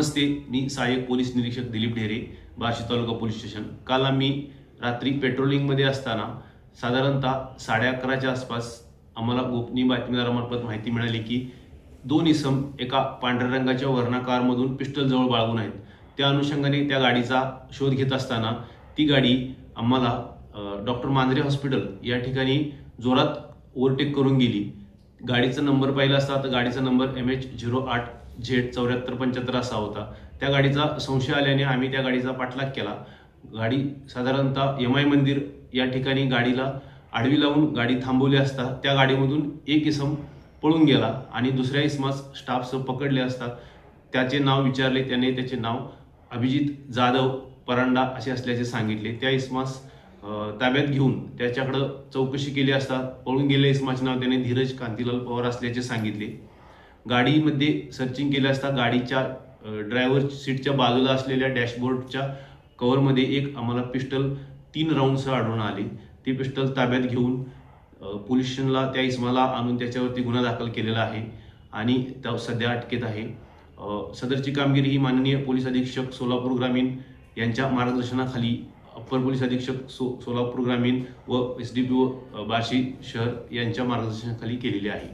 नमस्ते, मी सहाय्यक पोलीस निरीक्षक दिलीप ढेरे, बार्शी तालुका police station. काल आम्ही रात्री पेट्रोलिंगमध्ये असताना साधारणतः 11:30च्या आसपास आम्हाला गोपनीय बातमीदारामार्फत माहिती मिळाली की दोन इसम एका पांढऱ्या रंगाच्या वर्णा कारमधून पिस्टल जवळ बाळगून आहेत। त्या अनुषंगाने त्या गाडीचा शोध घेत असताना ती गाडी आम्हाला डॉक्टर मांजरे हॉस्पिटल या ठिकाणी जोरात ओव्हरटेक करून गेली। गाडीचा नंबर पाहिला असता तर गाडीचा नंबर MH08Z7475 असा होता। त्या गाडीचा संशय आल्याने आम्ही त्या गाडीचा पाठलाग केला। गाडी साधारणतः MI मंदिर या ठिकाणी गाडीला आडवी लावून गाडी थांबवली असता त्या गाडीमधून एक इसम पळून गेला आणि दुसऱ्या इसमास स्टाफसह पकडले असता त्याचे नाव विचारले, त्याने त्याचे नाव अभिजित जाधव परांडा असे असल्याचे सांगितले। त्या इसमास ताब्यात घेऊन त्याच्याकडे चौकशी केली असता पळून गेलेल्या इसमाचे नाव त्याने धीरज कांतीलाल पवार असल्याचे सांगितले। गाडीमध्ये सर्चिंग केली असता गाडीच्या ड्रायव्हर सीटच्या बाजूला असलेल्या डॅशबोर्डच्या कव्हरमध्ये एक आम्हाला पिस्टल 3 राऊंडसह आढळून आले। ती पिस्टल ताब्यात घेऊन पोलीस स्टेशनला त्या इसमाला आणून त्याच्यावरती गुन्हा दाखल केलेला आहे आणि त्या सध्या अटकेत आहे। सदरची कामगिरी ही माननीय पोलीस अधीक्षक सोलापूर ग्रामीण यांच्या मार्गदर्शनाखाली अप्पर पोलीस अधीक्षक सोलापूर ग्रामीण व SDPO बार्शी शहर यांच्या मार्गदर्शनाखाली केलेली आहे।